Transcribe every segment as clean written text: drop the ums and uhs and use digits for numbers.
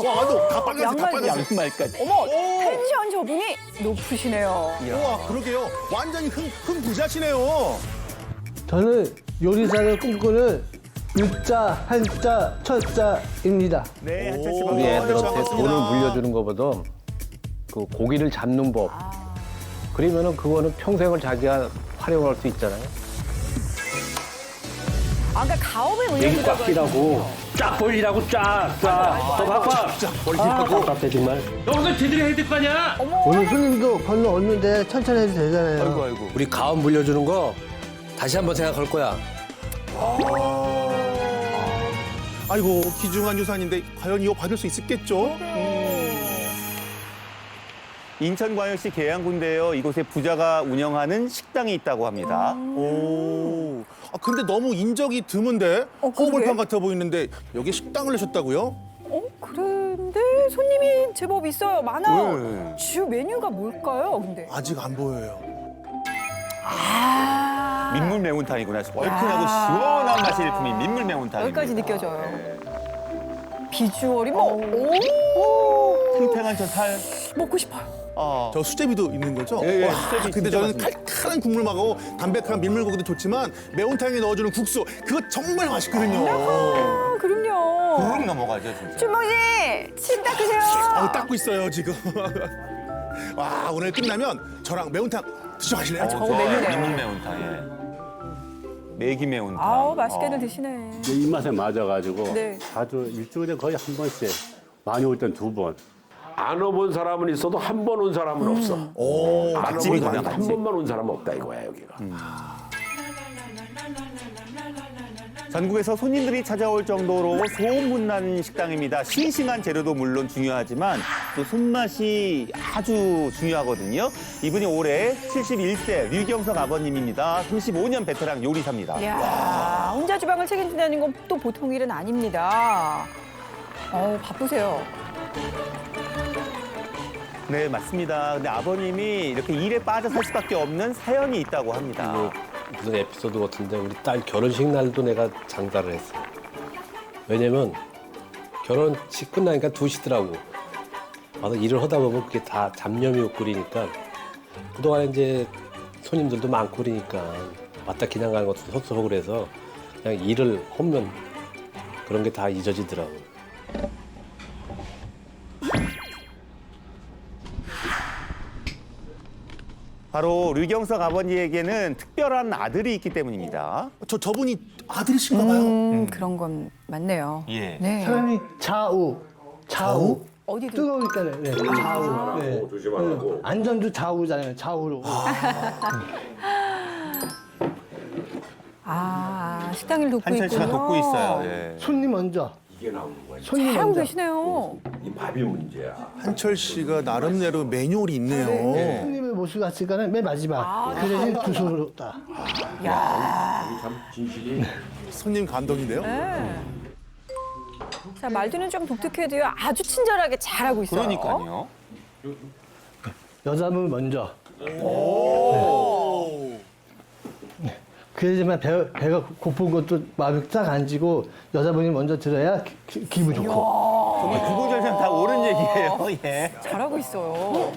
와, 너 다 빨간색, 다 양말도 빨간색. 양말까지. 어머, 텐션 저분이 높으시네요. 우와, 그러게요. 완전히 흥부자시네요. 저는 요리사를 꿈꾸는 유자, 한자, 철자입니다. 네, 한철 씨 우리 애들한테 반갑습니다. 돈을 물려주는 것보다 그 고기를 잡는 법. 그러면은 그거는 평생을 자기가 활용할 수 있잖아요. 아, 그러니까 가업을 얘기 꽉 물려주다가 끼라고. 쫙 벌리라고 쫙. 더 바빠. 답답해 정말. 너가 제대로 해야 될 거 아니야? 오늘 손님도 별로 없는데 천천히 해도 되잖아요. 아이고. 우리 가업 물려주는 거 다시 한번 생각할 거야. 아이고, 귀중한 유산인데 과연 이거 받을 수 있겠죠? 인천광역시 계양군데요. 이곳에 부자가 운영하는 식당이 있다고 합니다. 오. 아, 근데 너무 인적이 드문데? 그러게. 허물판 같아 보이는데 여기 식당을 내셨다고요? 그런데 손님이 제법 있어요. 많아요. 주 메뉴가 뭘까요, 근데? 아직 안 보여요. 민물 매운탕이구나. 얼큰하고 시원한 맛이 일품인 민물 매운탕. 여기까지 느껴져요. 비주얼이 뭐, 오! 탱탱한 저 살. 먹고 싶어요. 저 수제비도 있는 거죠? 예, 와, 수제비 근데 진짜 저는 맛있습니다. 칼칼한 국물하고 담백한 민물고기도 좋지만 매운탕에 넣어주는 국수 그거 정말 맛있거든요. 아, 그럼요. 부릉 넘어가죠, 진짜. 주몽 씨, 침 닦으세요. 닦고 있어요 지금. 와, 오늘 끝나면 저랑 매운탕 드셔가실래요? 저거 메뉴네요. 민물 매운탕, 예. 매기 매운탕. 아우, 맛있게들 드시네. 내 입맛에 맞아가지고 네. 자주 일주일에 거의 한 번씩, 많이 올 땐 2번. 안 와본 사람은 있어도 한 번 온 사람은 없어. 오, 안 맛집이 와본 사람 그냥 한 맛집. 번만 온 사람은 없다 이거야 여기가. 전국에서 손님들이 찾아올 정도로 소문난 식당입니다. 싱싱한 재료도 물론 중요하지만 또 손맛이 아주 중요하거든요. 이분이 올해 71세 류경석 아버님입니다. 35년 베테랑 요리사입니다. 이야, 혼자 주방을 책임진다는 건 또 보통 일은 아닙니다. 바쁘세요. 네, 맞습니다. 근데 아버님이 이렇게 일에 빠져 살 수밖에 없는 사연이 있다고 합니다. 무슨 에피소드 같은데 우리 딸 결혼식 날도 내가 장사를 했어. 왜냐면 결혼식 끝나니까 2시더라고. 와서 일을 하다 보면 그게 다 잡념이 오고 그러니까 그동안 이제 손님들도 많고 그러니까 왔다 그냥 가는 것도 섭섭하고 그래서 그냥 일을 하면 그런 게 다 잊어지더라고. 바로 류경석 아버지에게는 특별한 아들이 있기 때문입니다. 저분이 아들이신가 봐요. 그런 건 맞네요. 예. 네. 사람이 좌우. 어디도 뜨거우니까 네. 좌우. 네. 조심하라고. 안전도 좌우잖아요. 좌우로. 식당 일 돕고 한철 씨가 있군요. 돕고 있어요. 예. 손님 먼저. 이게 나오는 거야. 손님 잘하고 먼저. 계시네요. 이 밥이 문제야. 한철 씨가 나름대로 매뉴얼이 있네요. 손님을 모시고 갔으니까는 맨 마지막. 그래야지 두 손으로 딱. 참 진실이. 손님 감독인데요. 네. 자, 말투는 좀 독특해도요. 아주 친절하게 잘하고 있어요. 그러니까요. 여자분 먼저. 그래야지만 배가 고픈 것도 마음이 딱 안지고 여자분이 먼저 들어야 기분 좋고. 정말 구구절절 다 옳은 얘기예요. 예. 잘하고 있어요.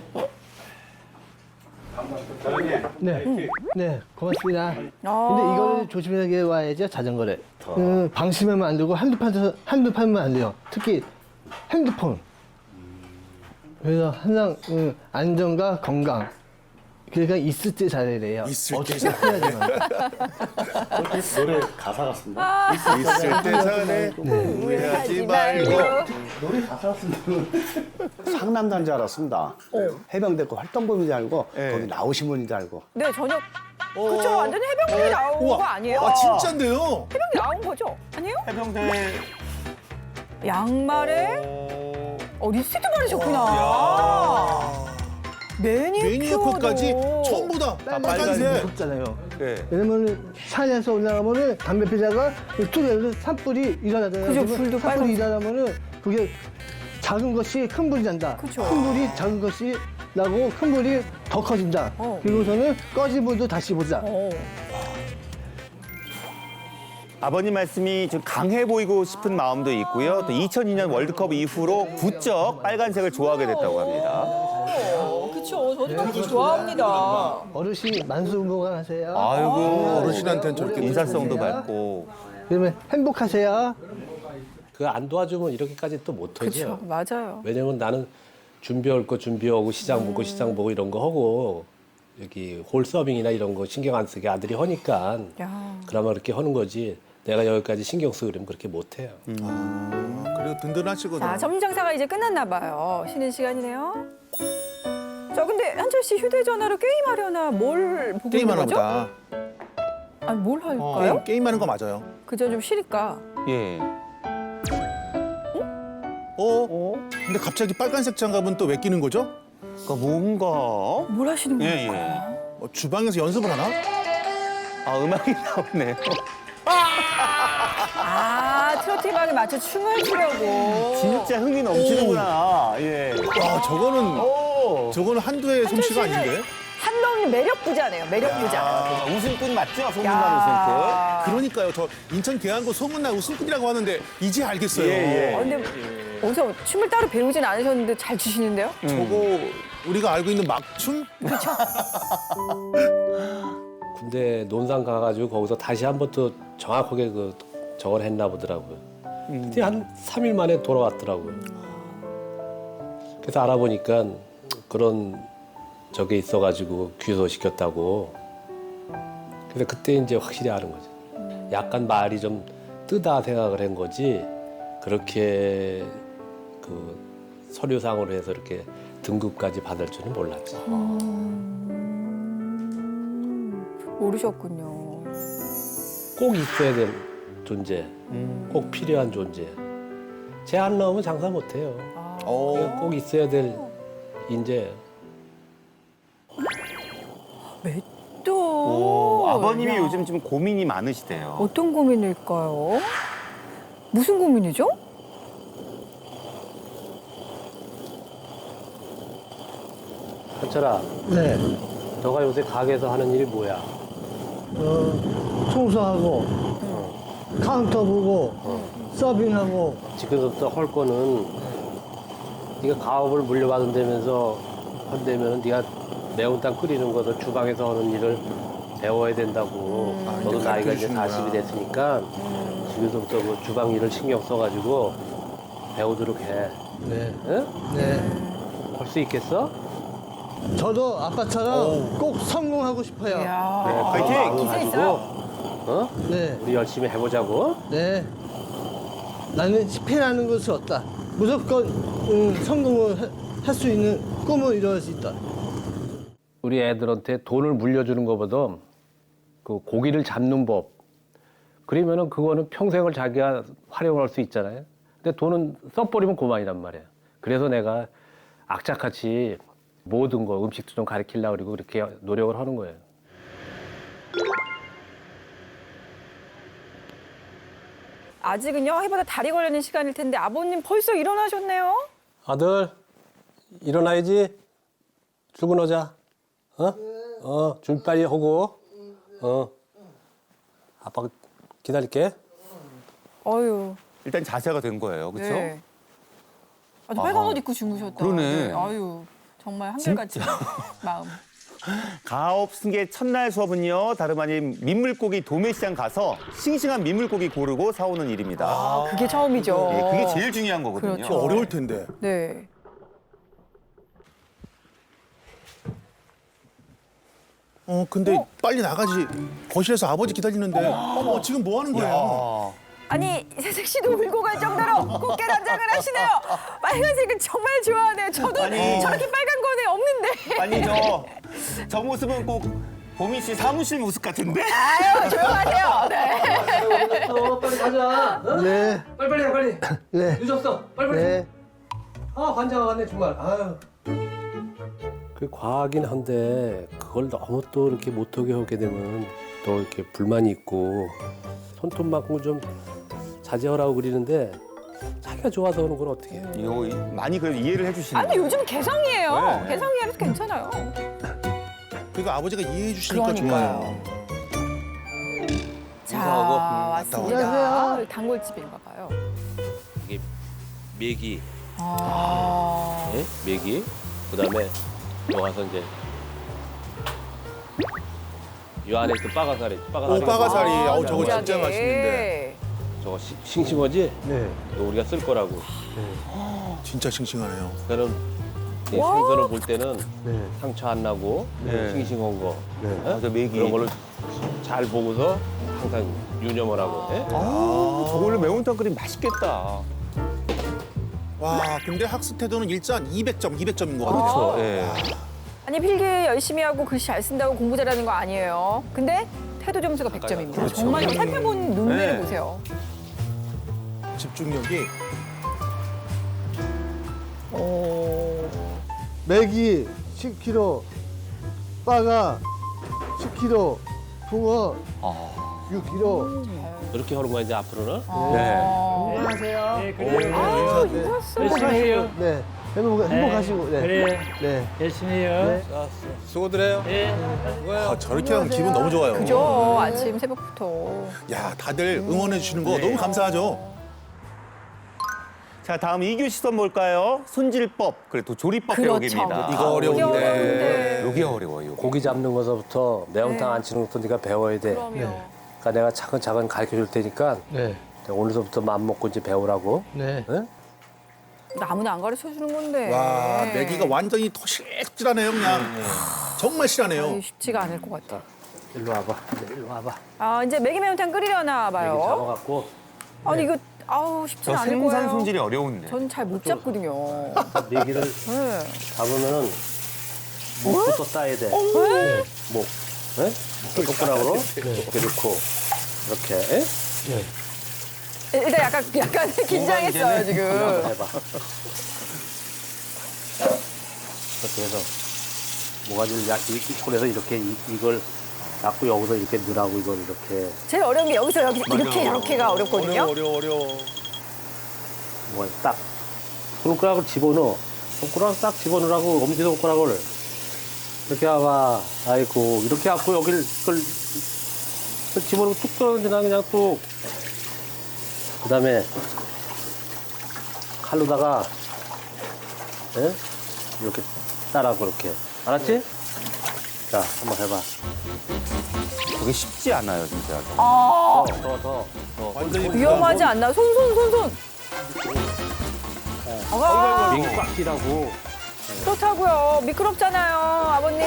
네, 네, 고맙습니다. 근데 아. 이거는 조심하게 와야죠, 자전거를. 방심하면 안 되고 한두 판만 안 돼요. 특히 핸드폰. 그래서 항상 안전과 건강. 그러니까 있을 때 잘해야 돼요. 있을 때 어떻게 해야지만. 노래 가사 같습니다. 있을 때 전에 후회하지 말고. 노래 가사 같은데 상남자인 줄 알았습니다. 해병대 그 활동범인 줄 알고 네. 거기 나오신 분인 줄 알고. 네, 전혀. 그쵸, 완전 해병대 나온 거 아니에요? 아, 진짠데요? 해병대 나온 거죠? 아니에요? 해병대 양말에 리스트도 바르셨구나. 매니어컷까지 전부 다 빨간색. 무섭잖아요. 네. 왜냐면 산에서 올라가면은 담배 피다가 뚜레로 산불이 일어나잖아요. 그죠, 그러면 불도 산불이 일어나면은 그게 작은 것이 큰 불이 난다. 그죠. 큰 불이 작은 것이 라고 큰 불이 더 커진다. 그리고서는 꺼진 불도 다시 보자. 아버님 말씀이 좀 강해 보이고 싶은 마음도 있고요. 또 2002년 월드컵 이후로 부쩍 빨간색을 좋아하게 됐다고 합니다. 그렇죠. 저도 너무 좋아합니다. 어르신이 만수무강하세요. 아이고, 어르신한테는 저렇게 인사성도 해주세요. 밝고. 그러면 행복하세요. 그 안 도와주면 이렇게까지 또 그렇죠. 못하죠. 맞아요. 왜냐면 나는 준비할 거 준비하고 시장 보고 시장 보고 이런 거 하고 여기 홀 서빙이나 이런 거 신경 안 쓰게 아들이 하니까 야. 그나마 그렇게 하는 거지. 내가 여기까지 신경 쓰고 그러면 그렇게 못해요. 그래도 든든하시거든. 자, 점심 장사가 이제 끝났나 봐요. 쉬는 시간이네요. 자, 근데 한철 씨 휴대전화로 게임하려나 뭘 보고 있는 게임하나 거죠? 보다. 아니, 뭘 할까요? 게임하는 거 맞아요. 그저 좀 쉬니까. 예. 근데 갑자기 빨간색 장갑은 또 왜 끼는 거죠? 그러니까 뭔가. 뭘 하시는 거예요? 예, 예. 주방에서 연습을 하나? 아, 음악이 나오네요. 아, 트로트 음악에 맞춰 춤을 추려고. 진짜 흥이 넘치는구나. 예. 와, 저거는 한두 해의 솜씨가 아닌데? 한동훈 매력 부자네요. 매력 부자. 아, 웃음꾼 맞죠? 소문난 야. 그러니까요. 저 인천 계양구 소문난 웃음꾼이라고 하는데 이제 알겠어요. 예, 예. 근데 어디서 춤을 따로 배우진 않으셨는데 잘 추시는데요? 저거 우리가 알고 있는 막춤? 근데 논산 가가지고 거기서 다시 한 번 또 정확하게 그 저걸 했나 보더라고요. 근데 한 3일 만에 돌아왔더라고요. 그래서 알아보니까 그런 저게 있어가지고 귀소시켰다고. 그래서 그때 이제 확실히 아는 거죠. 약간 말이 좀 뜨다 생각을 한 거지 그렇게 그 서류상으로 해서 이렇게 등급까지 받을 줄은 몰랐지. 모르셨군요. 꼭 있어야 될 존재, 꼭 필요한 존재. 쟤 안 나오면 장사 못해요. 그냥 꼭 있어야 될 인재. 또 아버님이 야, 요즘 좀 고민이 많으시대요. 어떤 고민일까요? 무슨 고민이죠? 현철아, 네. 너가 요새 가게에서 하는 일이 뭐야? 청소하고, 카운터 보고, 서빙하고, 지금부터 할 거는 네가 가업을 물려받은다면서 한다면 네가 매운탕 끓이는 것을 주방에서 하는 일을 배워야 된다고. 너도 나이가 이제 40이 됐으니까 지금부터 그 주방 일을 신경 써가지고 배우도록 해. 네. 응? 네. 할 수 있겠어? 저도 아빠처럼 꼭 성공하고 싶어요. 이야. 그래, 파이팅! 그런 마음을 기세 가지고 있어요? 어? 네. 우리 열심히 해보자고. 네. 나는 실패라는 것이 없다. 무조건 성공을 할 수 있는 꿈을 이룰 수 있다. 우리 애들한테 돈을 물려주는 것보다 그 고기를 잡는 법. 그러면은 그거는 평생을 자기가 활용할 수 있잖아요. 근데 돈은 써버리면 그만이란 말이에요. 그래서 내가 악착같이 모든 거 음식도 좀 가르치려고 그러고 그렇게 노력을 하는 거예요. 아직은요, 해보다 다리 걸리는 시간일 텐데 아버님 벌써 일어나셨네요? 아들, 일어나야지. 출근하자. 준비 빨리 하고. 아빠 기다릴게. 어유. 일단 자세가 된 거예요. 그렇죠? 네. 아주 빨간 옷 입고 주무셨다. 그러네. 아유, 정말 한결같이 마음. 가업 승계 첫날 수업은요. 다름 아닌 민물고기 도매시장 가서 싱싱한 민물고기 고르고 사오는 일입니다. 그게 처음이죠. 예, 그게 제일 중요한 거거든요. 그렇죠. 어려울 텐데. 네. 근데 빨리 나가지. 거실에서 아버지 기다리는데. 어머, 지금 뭐 하는 거예요? 아니, 세석 씨도 울고 갈 정도로 꽃게란장을 하시네요. 빨간색은 정말 좋아하네요. 저도 아니. 저렇게 빨간 거는 없는데. 아니, 저 모습은 꼭 보미 씨 사무실 모습 같은데? 아유, 조용하세요. 네. 빨리 가자. 네. 빨리 해, 빨리. 네. 늦었어. 빨리. 네. 아, 환장하 왔네 정말. 아유. 그 과하긴 한데 그걸 너무 또 이렇게 못하게 하게 되면 또 이렇게 불만이 있고 손톱만큼 좀 자제하라고 그러는데 자기가 좋아서 그런 걸 어떻게 해? 이거 많이 그래도 이해를 해주시는 아니 요즘은 개성이에요. 네. 개성이라서 괜찮아요. 그리고 아버지가 이해해 주시니까 그러니까요. 좋아요. 자 인사하고. 왔습니다. 단골집인가 봐요. 이게 메기, 아. 예? 메기. 그다음에 여 가서 이제 이 안에 있던 빠가사리, 오, 빠가사리. 아우, 저거 진작에. 진짜 맛있는데. 저거 싱싱하지? 네. 너 우리가 쓸 거라고. 진짜 싱싱하네요. 그러니까는 이 와. 생선을 볼 때는 네. 상처 안 나고 네. 싱싱한 거, 네. 예? 맞아, 메기. 그런 걸로 잘 보고서 항상 유념을 하고. 예? 아, 저걸로 매운탕 끓이면 맛있겠다. 와, 근데 학습 태도는 일단 200점인 것 같아요. 그렇죠. 예. 아니 필기 열심히 하고 글씨 잘 쓴다고 공부 잘하는 거 아니에요. 근데 태도 점수가 100점입니다. 정말 이거 살펴본 눈매를 네. 보세요. 집중력이. 오. 메기 10kg, 빠가 10kg, 붕어 6kg. 그렇게 하는 거야 이제 앞으로는. 네. 안녕하세요. 아유 이거 열심히 네. 행복하시고. 네. 그래 네. 열심히 해요. 수고들 해요. 아, 저렇게 하면 기분 너무 좋아요. 그죠. 아침 새벽부터. 야, 다들 응원해 주시는 거 너무 감사하죠. 자, 다음 2교 시선 볼까요? 손질법, 그리고 조리법 그렇죠. 배우기입니다. 이거 어려운데. 어려운데. 여기 어려워요. 요거. 고기 잡는 거서부터 매운탕 안 치는 것도 네가 배워야 돼. 그럼요. 그러니까 내가 차근차근 가르쳐 줄 테니까 네. 오늘서부터 마음 먹고 이제 배우라고. 네. 응? 아무나 안 가르쳐 주는 건데. 와, 메기가 완전히 토실토실하네요, 그냥. 정말 실하네요. 아유, 쉽지가 않을 것 같아. 일로 와봐. 일로 와봐. 아 이제 매기 매운탕 끓이려나 여기 봐요. 잡아갖고 아니 이거 아우 쉽지 저 않을 생산 거예요. 손질이 어려운데. 전 잘 못 잡거든요. 메기를 네. 잡으면은 목부터 따야 돼. 목. 네? 손가락으로 이렇게 넣고 이렇게. 예? 일단 약간 긴장했어요 지금. 한번 해봐. 이렇게 해서 모가지를 손에서 이렇게 이걸 잡고 여기서 이렇게 넣으라고 이걸 이렇게 제일 어려운 게 여기서 이렇게가 어렵거든요. 어려워. 뭐가 딱 손가락을 집어넣어. 손가락 딱 집어넣으라고 엄지 손가락을 이렇게 해봐. 아이고 이렇게 갖고 여기를 그걸 집어넣고 뚝 떨어지나 그냥 뚝. 그다음에 칼로다가 예? 이렇게 따라고 그렇게 알았지? 자 한번 해봐. 그게 쉽지 않아요, 진짜. 더. 위험하지 않나? 손. 아, 윙 꽉 끼라고. 그렇다고요. 미끄럽잖아요, 아버님.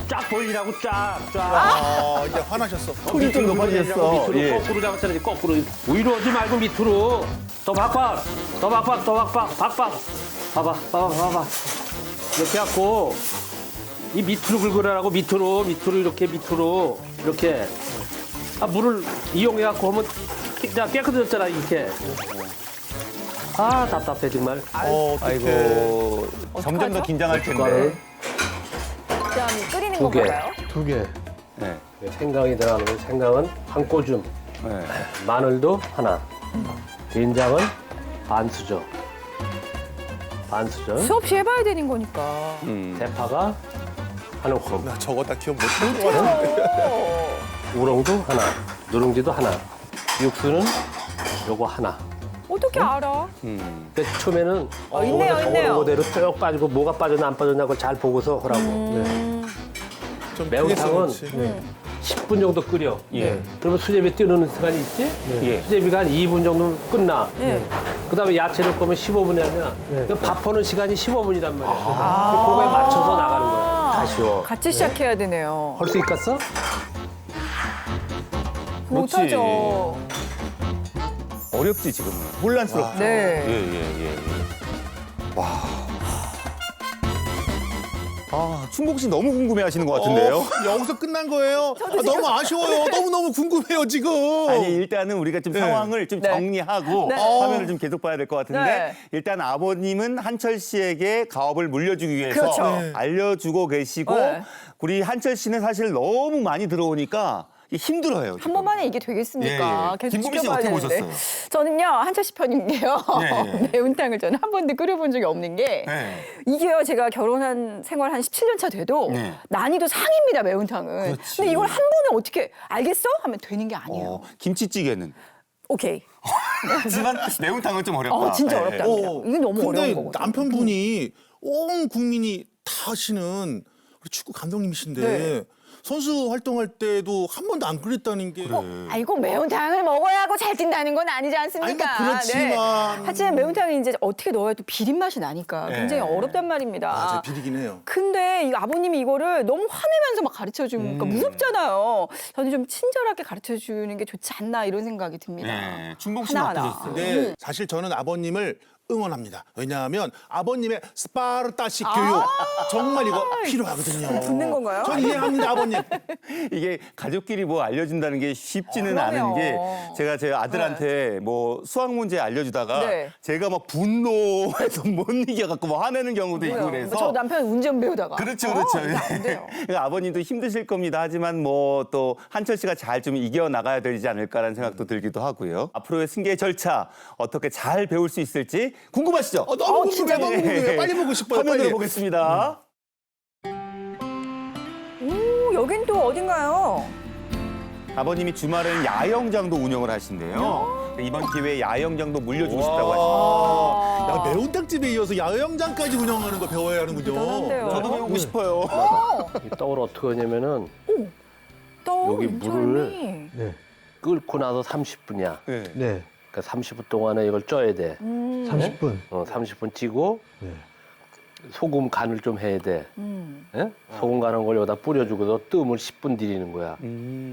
쫙 벌리라고 쫙. 아, 이제 화나셨어. 톤이 좀 높아지셨어. 밑으로 예. 거꾸로 잡았잖아요. 거꾸로 위로 하지 말고 밑으로. 더 박박. 봐봐. 이렇게 갖고 이 밑으로 긁으라고 밑으로 이렇게. 아 물을 이용해 갖고 하면 깨끗해졌잖아 이렇게. 아 답답해 정말. 아이고. 점점 더 긴장할 텐데. 그다음에 끓이는 두 개. 건가요? 2개. 네. 생강이 들어가는 거 생강은 한 꼬줌. 네. 마늘도 하나. 된장은 반수저. 수없이 해봐야 되는 거니까. 대파가 한 움큼. 나 저거 다 기억 못하는 거 같은데. 우렁도 하나. 누룽지도 하나. 육수는 요거 하나. 어떻게 알아? 그러니까 처음에는 있네요. 그대로 쭉 빠지고 뭐가 빠졌나 안 빠졌나 그걸 잘 보고서 하라고. 좀 매운탕은 크게 썰었지. 10분 정도 끓여. 예. 그러면 수제비 띄우는 시간이 있지? 예. 수제비가 한 2분 정도 끝나. 네. 그다음에 야채 넣을 거면 15분이 하면 밥 하는 시간이 15분이란 말이야. 그거에 맞춰서 나가는 거야. 다 쉬워. 같이 시작해야 되네요. 할 수 있겠어? 못하죠. 어렵지, 지금은. 혼란스럽죠. 네. 예. 와. 아, 충복 씨 너무 궁금해 하시는 것 같은데요? 여기서 끝난 거예요? 아, 너무 아쉬워요. 너무너무 궁금해요, 지금. 아니, 일단은 우리가 좀 상황을 좀 네. 정리하고 네. 화면을 좀 계속 봐야 될 것 같은데 네. 일단 아버님은 한철 씨에게 가업을 물려주기 위해서 그렇죠. 알려주고 계시고 네. 우리 한철 씨는 사실 너무 많이 들어오니까 힘들어요. 한 번만에 이게 되겠습니까? 예, 예. 계속 김보미 씨 지켜봐야 어떻게 되는데. 보셨어요? 저는요 한철 씨 편인 게요. 예, 예. 매운탕을 저는 한 번도 끓여본 적이 없는 게 네. 이게요 제가 결혼한 생활 한 17년 차 돼도 네. 난이도 상입니다 매운탕은. 그렇지. 근데 이걸 한 번에 어떻게 알겠어? 하면 되는 게 아니에요. 김치찌개는 오케이. 하지만 매운탕은 좀 어렵다. 진짜 예, 어렵다. 예. 이게 너무 근데 어려운 거거든요. 남편분이 온 국민이 다 아시는 우리 축구 감독님이신데 네. 선수 활동할 때도 한 번도 안 그랬다는 게 아이고 매운탕을 먹어야 하고 잘 뛴다는 건 아니지 않습니까? 아니, 뭐 그렇지만. 하지만 매운탕이 이제 어떻게 넣어야 또 비린 맛이 나니까 굉장히 네. 어렵단 말입니다. 맞아 비리긴 해요. 근데 이 아버님이 이거를 너무 화내면서 막 가르쳐 주니까 무섭잖아요. 저는 좀 친절하게 가르쳐 주는 게 좋지 않나 이런 생각이 듭니다. 네. 준봉 씨는 하나하나. 어떠셨어요? 근데 사실 저는 아버님을 응원합니다. 왜냐하면 아버님의 스파르타식 교육 정말 이거 필요하거든요. 붙는 건가요? 전 이해합니다 아버님. 이게 가족끼리 뭐 알려준다는 게 쉽지는 그럼요. 않은 게 제가 제 아들한테 뭐 수학 문제 알려주다가 네. 제가 막 분노해서 못 이겨갖고 뭐 화내는 경우도 있고 뭐요? 그래서 저 남편 운전 배우다가. 그렇죠, 그렇죠. 이거 안 돼요. 그러니까 아버님도 힘드실 겁니다. 하지만 뭐 또 한철 씨가 잘 좀 이겨 나가야 되지 않을까라는 생각도 들기도 하고요. 앞으로의 승계 절차 어떻게 잘 배울 수 있을지 궁금하시죠? 너무 진짜 궁금해요. 너무 궁금해요. 빨리 보고 싶어요. 화면으로 빨리. 보겠습니다. 오, 여긴 또 어딘가요? 아버님이 주말에는 야영장도 운영을 하신대요. 이번 기회에 야영장도 물려주고 싶다고 하십니다. 야, 매운탕집에 이어서 야영장까지 운영하는 거 배워야 하는군요. 대단한데요. 저도 배우고 싶어요. 이 떡을 어떻게 하냐면은 또 여기 물을 네. 끓고 나서 30분이야. 네. 네. 그러니까 30분 동안에 이걸 쪄야 돼. 30분. 30분 찌고 네. 소금 간을 좀 해야 돼. 예? 소금 간한 걸 여기다 뿌려주고서 뜸을 10분 들이는 거야.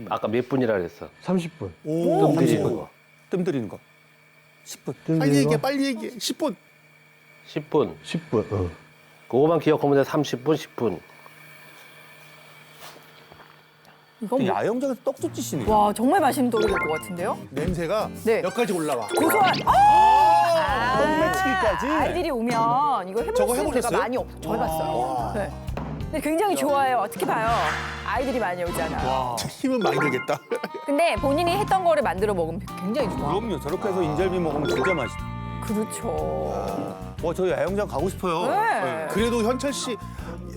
아까 몇 분이라 그랬어? 30분. 오, 뜸 들이는 거. 뜸 들이는 거. 10분. 빨리 얘기해, 빨리 얘기해. 10분. 10분. 10분. 그거만 기억하면 돼. 30분, 10분. 이건 뭐, 야영장에서 떡도 찌시네요. 와 정말 맛있는 떡이 될 것 같은데요? 냄새가 네. 몇 가지 올라와. 고소한. 떡매치기까지? 아이들이 오면 이거 저거 해볼 수 있는 데가 해보셨어요? 많이 없어. 저 해봤어요. 네. 근데 굉장히 좋아해요. 어떻게 봐요? 아이들이 많이 오잖아. 힘은 많이 들겠다. 근데 본인이 했던 거를 만들어 먹으면 굉장히 좋아. 그럼요. 저렇게 해서 인절미 먹으면 진짜 맛있다. 그렇죠. 저 야영장 가고 싶어요. 네. 그래도 현철 씨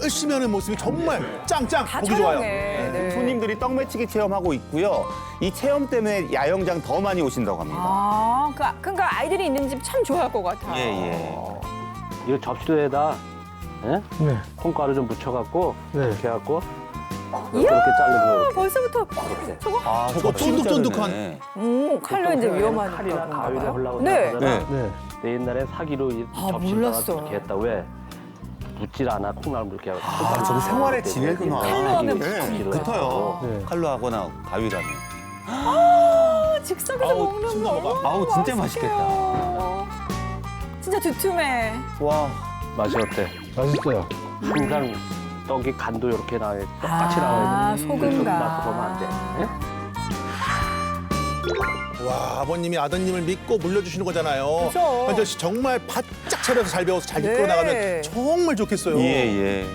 열심히 하는 모습이 정말 짱짱 다 보기 좋아요. 촬영해. 네. 손님들이 떡매치기 체험하고 있고요. 이 체험 때문에 야영장 더 많이 오신다고 합니다. 아, 그러니까 아이들이 있는 집 참 좋아할 것 같아요. 예. 이거 접시에다 예? 네. 콩가루 좀 묻혀갖고 네. 이렇게 해갖고 이야, 이렇게 자르고 벌써부터 이렇게. 저거 쫀득쫀득한. 칼로 이제 위험하니까 칼이나 그런가 가위를 봐요. 하려고 네. 하잖아. 네. 내 옛날에 사기로 이 아, 접시에다가 몰랐어. 이렇게 했다. 왜? 묻질 않아. 콩나물 이렇게 하고. 저게 생활의 지혜구나. 칼로 하면 붙어요. 네. 칼로 하거나 가위라면. 즉석에서 아우, 먹는 침 거. 넘어가. 아우, 진짜 맛있겠다. 진짜 두툼해. 와. 맛이 어때? 맛있어요. 항상 떡이 간도 이렇게 나와야 돼. 똑같이 나와야 돼. 소금간. 맛 보면 안 돼. 예? 와, 아버님이 아드님을 믿고 물려주시는 거잖아요. 그죠. 현철 씨 정말 바짝 차려서 잘 배워서 잘 네. 이끌어 나가면 정말 좋겠어요. 예.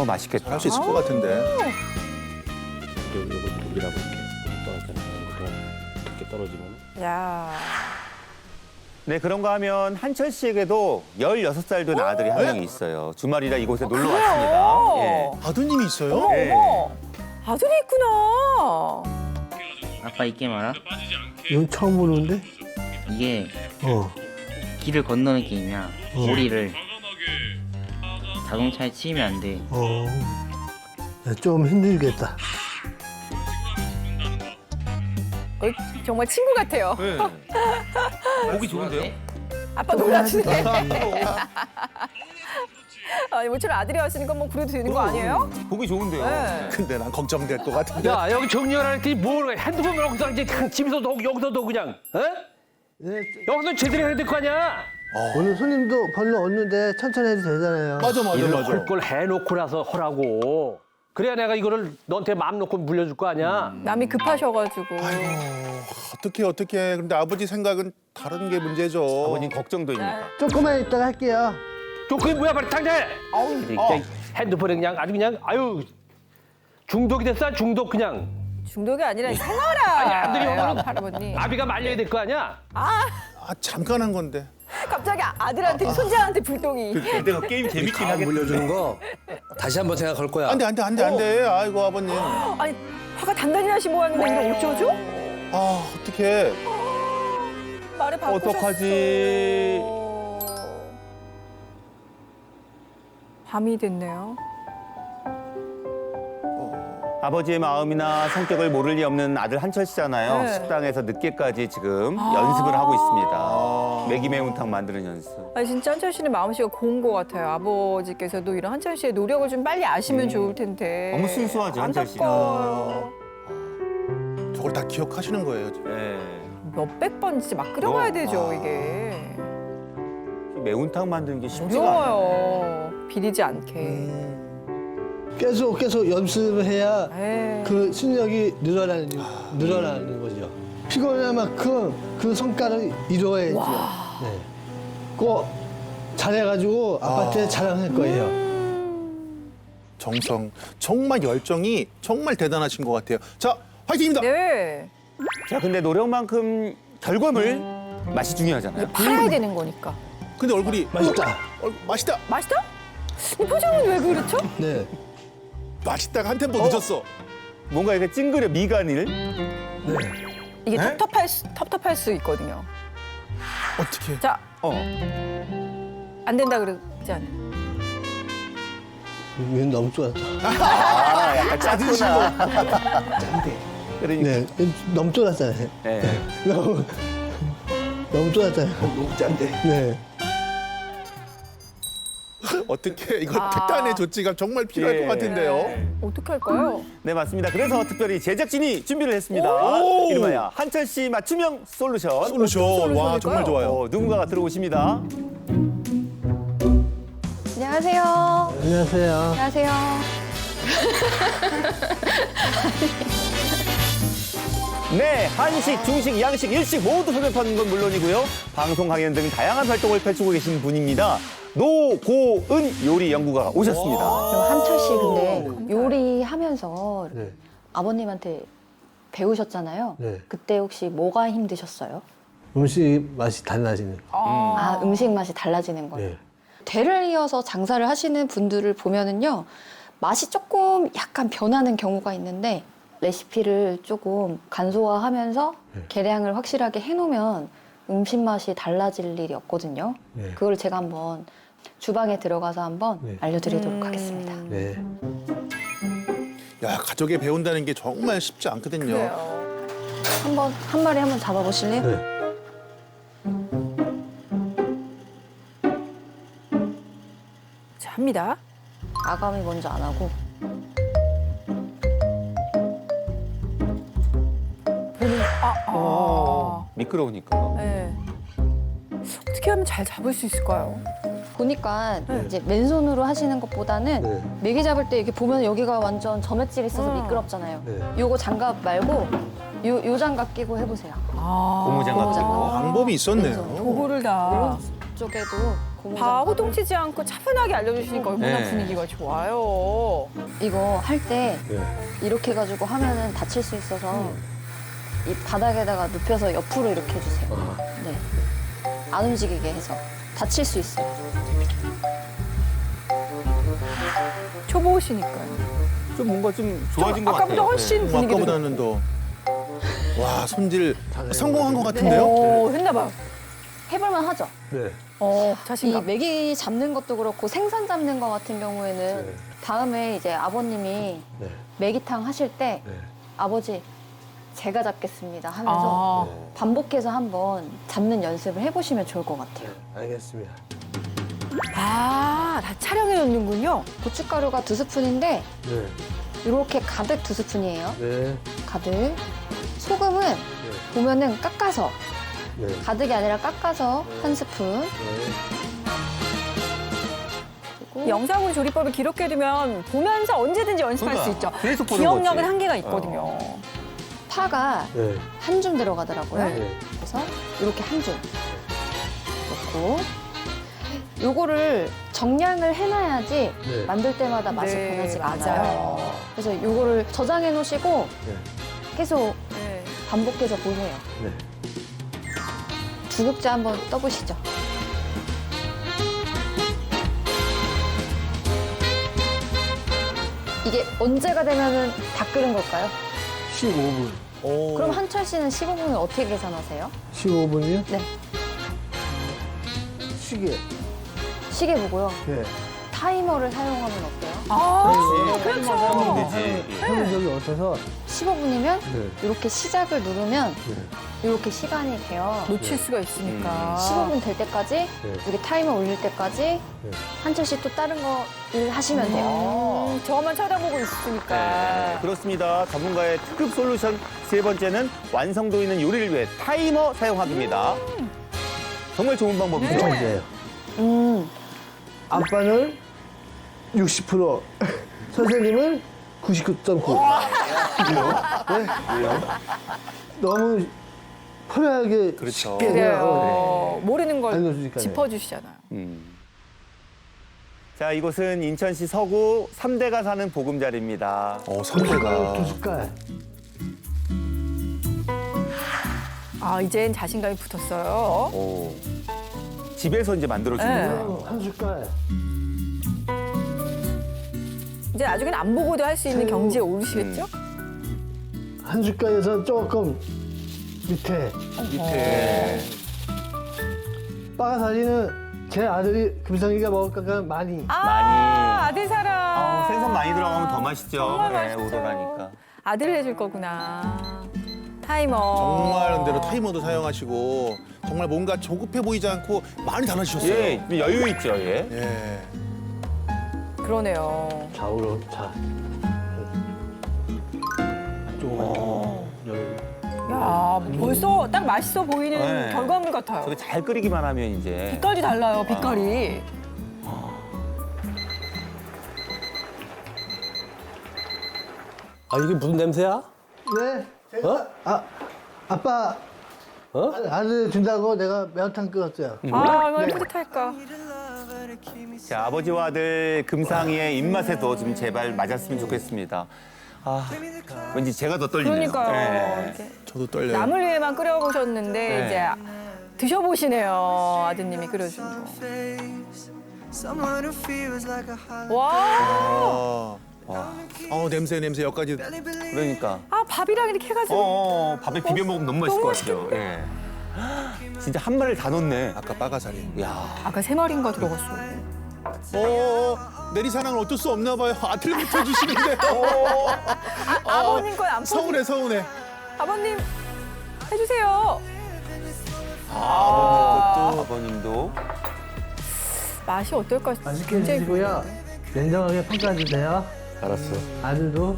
맛있겠다. 할 수 있을 것 같은데. 이거 독이라고 이렇게 떨어지잖아요. 이렇게 떨어지면. 야. 네, 그런가 하면 한철 씨에게도 16살 된 아들이 한 명이 있어요. 주말이라 이곳에 놀러 왔습니다. 예. 아드님이 있어요? 어머, 네. 어머. 아들이 있구나. 아빠 이 게임 알아? 이건 처음 보는데? 이게 어. 길을 건너는 게임이야. 오리를 자동차에 치이면 안 돼. 좀 힘들겠다. 정말 친구 같아요. 네. 보기 좋은데요? 아빠 놀라시네. 아니 모처럼 아들이 왔으니까 뭐 그래도 되는 거 아니에요? 보기 좋은데요? 네. 근데 난 걱정될 것 같은데. 야, 여기 정리를 할때 뭘 핸드폰 여기서 이제 그냥 집에서도 여기서도 그냥 어? 네, 여기서 제대로 해야 될 거 아니야? 오늘 손님도 별로 없는데 천천히 해도 되잖아요. 맞아. 일을 할 걸 해놓고 나서 하라고. 그래야 내가 이거를 너한테 마음 놓고 물려줄 거 아니야? 남이 급하셔가지고. 어떻게. 그런데 아버지 생각은 다른 게 문제죠. 아버님 걱정도입니까? 조금만 있다가 할게요. 그게 뭐야, 빨리 당장해! 핸드폰에 그냥 아주 그냥 아유 중독이 됐어, 중독 그냥. 중독이 아니라 생활화. 할아버님. 아비가 말려야 될 거 아니야? 아, 잠깐 한 건데. 갑자기 아들한테 손자한테 불똥이. 근데 그 게임 재밌긴 하겠다. 물려주는 거 다시 한번 생각할 거야. 안 돼. 아이고, 아버님. 아니 화가 단단히 나신 모양인데 이거 어쩌죠? 아, 어떡해. 말을 바꾸셨어. 어떡하지? 밤이 됐네요. 아버지의 마음이나 성격을 모를 리 없는 아들 한철 씨잖아요. 네. 식당에서 늦게까지 지금 연습을 하고 있습니다. 매기 매운탕 만드는 연습. 아니 진짜 한철 씨는 마음씨가 고운 것 같아요. 아버지께서도 이런 한철 씨의 노력을 좀 빨리 아시면 좋을 텐데. 너무 순수하죠, 한철 씨는. 안타까워요. 저걸 다 기억하시는 거예요. 네. 몇백 번 진짜 막 끓여봐야 되죠 이게. 매운탕 만드는 게 쉽지가 않아요. 어려워요. 비리지 않게. 계속 연습을 해야 에이. 그 실력이 늘어나는 거죠. 피곤한 만큼 그 성과를 이루어야죠. 네. 꼭 잘해가지고 아파트에 자랑할 거예요. 정성, 정말 열정이 정말 대단하신 것 같아요. 자, 화이팅입니다. 네. 자, 근데 노력만큼 결과물 맛이 중요하잖아요. 팔아야 되는 거니까. 근데 얼굴이 맛있다. 맛있다. 맛있다? 이 표정은 왜 그렇죠? 네. 맛있다가 한 템포 늦었어. 뭔가 이렇게 찡그려 미간을. 네. 이게 네? 텁텁할 수 있거든요. 어떻게? 자, 안 된다 그러지 않아요? 얘는 너무 좋았다. 아, 약간 짜증나. 그러니까. 네. 너무 쫄았잖아요. 네. 너무 쫄았잖아요. 너무 짠데. 네. 어떻게 이거 특단의 조치가 정말 필요할 예. 것 같은데요. 어떻게 할까요? 네, 맞습니다. 그래서 특별히 제작진이 준비를 했습니다. 오! 이름하여 한철 씨 맞춤형 솔루션. 솔루션. 와, 정말 좋아요. 누군가가 들어오십니다. 안녕하세요. 안녕하세요. 안녕하세요. 네, 한식, 중식, 양식, 일식 모두 섭렵하는 건 물론이고요. 방송 강연 등 다양한 활동을 펼치고 계신 분입니다. 노고은 요리 연구가가 오셨습니다. 한철 씨 근데 요리하면서 네. 아버님한테 배우셨잖아요. 네. 그때 혹시 뭐가 힘드셨어요? 음식 맛이 달라지는. 아, 음식 맛이 달라지는 거예요. 네. 대를 이어서 장사를 하시는 분들을 보면은요, 맛이 조금 약간 변하는 경우가 있는데 레시피를 조금 간소화하면서 계량을 확실하게 해놓으면 음식 맛이 달라질 일이 없거든요. 네. 그걸 제가 한번 주방에 들어가서 한번 네. 알려드리도록 하겠습니다. 네. 야, 가족이 배운다는 게 정말 쉽지 않거든요. 그래요. 한번 한 마리 한번 잡아보실래요? 네. 자, 합니다. 아가미 먼저 안 하고. 미끄러우니까. 네. 어떻게 하면 잘 잡을 수 있을까요? 보니까 이제 맨손으로 하시는 것보다는 네. 메기 잡을 때 이렇게 보면 여기가 완전 점액질이 있어서 미끄럽잖아요. 네. 요거 장갑 말고 요 장갑 끼고 해보세요. 고무장갑 고무장갑. 끼고. 방법이 있었네요. 도구를 다. 쪽에도 다 고무장갑. 호동치지 않고 차분하게 알려주시니까 얼마나 네. 분위기가 좋아요. 이거 할 때 네. 이렇게 해가지고 하면은 다칠 수 있어서 이 바닥에다가 눕혀서 옆으로 이렇게 해주세요. 네. 안 움직이게 해서 다칠 수 있어요. 초보시니까요. 좀 뭔가 좀 좋아진 것 같아요. 아까보다 훨씬 분위기도 아까보다는 더. 와, 손질 성공한 것 같은데요? 오, 했나 봐요. 해볼만 하죠? 네. 이 자신감. 메기 잡는 것도 그렇고 생선 잡는 거 같은 경우에는 네. 다음에 이제 아버님이 네. 메기탕 하실 때 네. 아버지 제가 잡겠습니다 하면서 반복해서 한번 잡는 연습을 해보시면 좋을 것 같아요. 알겠습니다. 다 촬영해 놓는군요. 고춧가루가 2스푼인데 네. 이렇게 가득 2스푼이에요. 네. 가득. 소금은 보면은 깎아서 네. 가득이 아니라 깎아서 1스푼. 네. 그리고 영상으로 조리법을 기록해두면 보면서 언제든지 연습할 수 있죠. 계속 보는 기억력은 거지. 한계가 있거든요. 파가 네. 한 줌 들어가더라고요. 네. 그래서 이렇게 한 줌 넣고 요거를 정량을 해놔야지 네. 만들 때마다 맛이 네, 변하지가 맞아요. 않아요. 그래서 요거를 저장해 놓으시고 네. 계속 네. 반복해서 보세요. 네. 두 국자 한번 떠보시죠. 이게 언제가 되면은 다 끓은 걸까요? 15분. 그럼 한철 씨는 15분을 어떻게 계산하세요? 15분이요? 네. 시계. 시계 보고요. 네. 타이머를 사용하면 어때요? 그렇죠. 하면 되지. 해본 적이 없어서 15분이면 네. 이렇게 시작을 누르면 이렇게 시간이 돼요. 놓칠 수가 있으니까. 15분 될 때까지 이렇게 타이머 올릴 때까지 한철 씨 또 다른 거 일 하시면 돼요. 저만 쳐다보고 있으니까. 네, 그렇습니다. 전문가의 특급 솔루션 세 번째는 완성도 있는 요리를 위해 타이머 사용하기입니다. 정말 좋은 방법이죠. 천재예요. 아빠는 60%, 선생님은 99.9. 네? 너무 편하게 그렇죠. 쉽게 그래요. 모르는 걸 알려주니까요. 짚어주시잖아요. 자, 이곳은 인천시 서구 3대가 사는 보금자리입니다. 두 선배가. 숟갈. 아, 이젠 자신감이 붙었어요. 오. 집에서 이제 만들어주는구나. 한 숟갈. 이제 나중에는 안 보고도 할 수 있는 경지에 오르시겠죠? 한 숟갈에서 조금 밑에. 밑에. 빠가사리는 제 아들이 금성이가 먹을까 많이. 아, 아들 사랑. 생선 많이 들어가면 더 맛있죠. 정말 네, 맛있죠. 우러나니까. 아들 해줄 거구나. 타이머. 정말 그대로 타이머도 사용하시고 정말 뭔가 조급해 보이지 않고 많이 달아주셨어요. 예, 여유 있죠, 예. 예. 그러네요. 좌우로 자. 조금만. 열. 야, 벌써 딱 맛있어 보이는 네. 결과물 같아요. 저게 잘 끓이기만 하면 이제. 빛깔이 달라요, 빛깔이. 아 이게 무슨 냄새야? 네. 제가 아빠 아들 준다고 내가 매운탕 끓였어요. 아, 얼마나 뿌듯할까. 자, 아버지와 아들 금상이의 입맛에도 좀 제발 맞았으면 좋겠습니다. 아, 왠지 제가 더 떨리네요. 그러니까요. 네. 이렇게 저도 떨려요. 남을 위해만 끓여보셨는데 네. 이제 드셔보시네요. 아드님이 끓여준 거. 와, 냄새 여기까지. 그러니까. 아 밥이랑 이렇게 해가지고. 밥에 비벼 먹으면 너무 맛있을 너무 것 같아요. 예. 진짜 한 마리를 다 넣네. 아까 빠가사리. 야. 아까 3마리인가 들어갔어. 내리사랑은 어쩔 수 없나 봐요. 아들부터 해주시는데. 아버님 건 안 퍼주. 서운해. 아버님 해주세요. 아버님도. 맛이 어떨까? 맛있게 굉장히 드시고요. 냉정하게 평가해 주세요. 알았어. 아들도.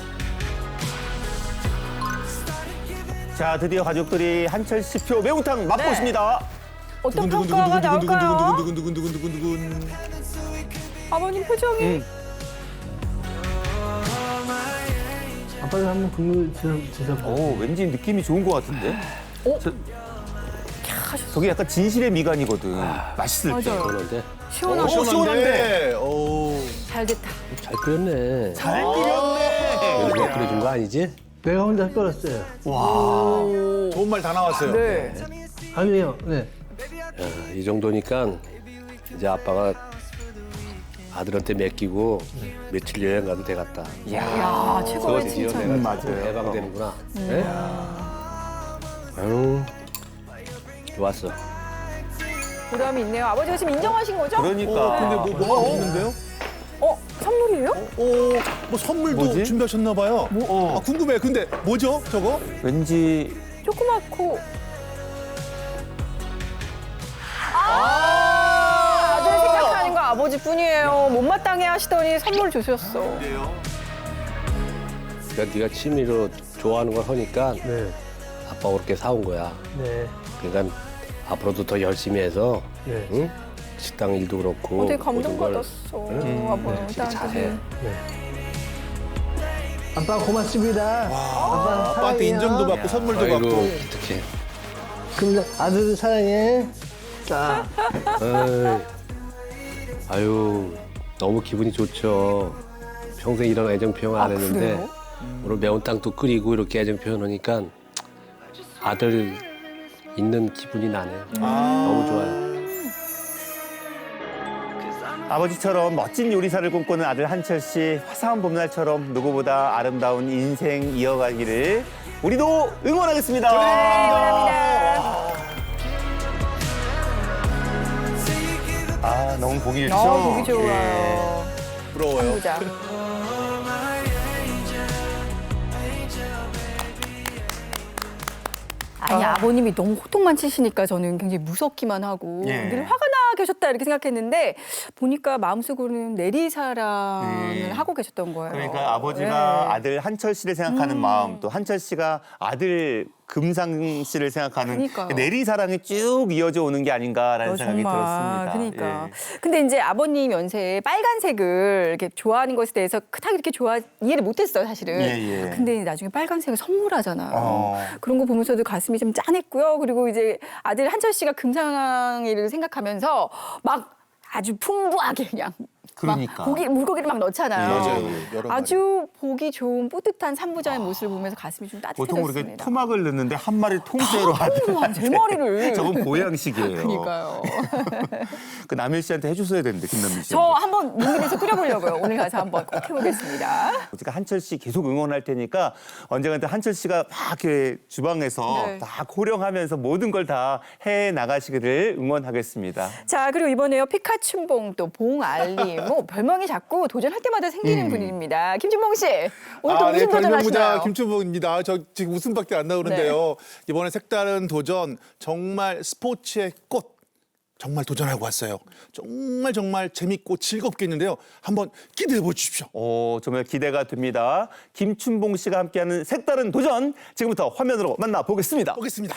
자, 드디어 가족들이 한철 씨표 매운탕 맛보십니다. 어떤 평가가 나올까요? 두근두근두근두근두근두근두근두근두근. 아버님 표정이. 아빠도 한번 국물 드셔보세요. 오, 왠지 느낌이 좋은 것 같은데? 어? 저게 약간 진실의 미간이거든. 맛있을 때. 맞아요. 그런데 시원하고 시원한데. 잘 됐다. 잘 끓였네. 잘 끓였네. 누가 끓여준 거 아니지? 내가 혼자 끓였어요. 좋은 말 다 나왔어요. 네. 아니에요. 네. 야, 이 정도니까 이제 아빠가 아들한테 맡기고 며칠 여행 가도 되겠다. 야, 최고의 드디어 칭찬. 내가 맞아요. 해방되는구나. 네? 아유, 좋았어. 보람이 있네요. 아버지가 지금 인정하신 거죠? 그러니까. 근데 뭐가 있는데요? 선물이에요? 뭐 선물도 뭐지? 준비하셨나 봐요. 궁금해. 근데 뭐죠, 저거? 왠지 조그맣고. 아들 생각하는 거 아버지뿐이에요. 못마땅해 하시더니 선물 주셨어. 그러니까 네가 취미로 좋아하는 걸 하니까 네. 아빠가 그렇게 사온 거야. 네. 그러니까 앞으로도 더 열심히 해서 네. 응? 식당 일도 그렇고 되게 모든 걸 감동받았어. 아버님. 되게 잘해. 아빠 고맙습니다. 아빠한테 사랑해요. 인정도 받고 선물도 아이고 받고. 어떡해. 그럼 아들 사랑해. 자. 아이, 아유 너무 기분이 좋죠. 평생 이런 애정 표현 안 했는데 그래요? 오늘 매운탕도 끓이고 이렇게 애정 표현하니까 아들 있는 기분이 나네요. 너무 좋아요. 아버지처럼 멋진 요리사를 꿈꾸는 아들 한철 씨, 화사한 봄날처럼 누구보다 아름다운 인생 이어가기를 우리도 응원하겠습니다. 아, 너무 보기 좋죠? 보기 좋아요. 부러워요. 보자. 아니 아버님이 너무 호통만 치시니까 저는 굉장히 무섭기만 하고 예. 늘 화가 나 계셨다 이렇게 생각했는데 보니까 마음속으로는 내리사랑을 하고 계셨던 거예요. 그러니까 아버지가 네. 아들 한철 씨를 생각하는 마음, 또 한철 씨가 아들 금상 씨를 생각하는 그러니까요. 내리 사랑이 쭉 이어져 오는 게 아닌가라는 생각이 정말. 들었습니다. 그러니까. 예. 근데 이제 아버님 연세에 빨간색을 이렇게 좋아하는 것에 대해서 크게 이렇게 이해를 못했어요, 사실은. 예. 근데 나중에 빨간색을 선물하잖아요. 어. 그런 거 보면서도 가슴이 좀 짠했고요. 그리고 이제 아들 한철 씨가 금상이를 생각하면서 막 아주 풍부하게 그냥. 그러니까. 막 물고기를 막 넣잖아요. 예, 맞아요. 여러 마리. 아주 보기 좋은 뿌듯한 산부자의 모습을 보면서 가슴이 좀 보통 그렇게 따뜻해졌습니다. 토막을 넣는데 한 마리 통째로 하던데. 제 머리를. 저건 보양식이에요. 그러니까요. 그 남일 씨한테 해줬어야 되는데, 김남일 씨. 저 한번 용기내서 끓여보려고요. 오늘 가서 한번 꼭 해보겠습니다. 그러니까 한철 씨 계속 응원할 테니까 언젠가 한철 씨가 막 이렇게 주방에서 네. 다 호령하면서 모든 걸 다 해 나가시기를 응원하겠습니다. 자, 그리고 이번에요. 피카춘봉 또 봉알림. 뭐 별명이 자꾸 도전할 때마다 생기는 분입니다. 김춘봉 씨, 오늘 또 무슨 도전하시나요? 별명부자 김춘봉입니다. 저 지금 웃음밖에 안 나오는데요. 이번에 색다른 도전, 정말 스포츠의 꽃. 정말 도전하고 왔어요. 정말 재밌고 즐겁게 했는데요. 한번 기대해 보십시오. 오, 정말 기대가 됩니다. 김춘봉 씨가 함께하는 색다른 도전, 지금부터 화면으로 만나보겠습니다. 보겠습니다.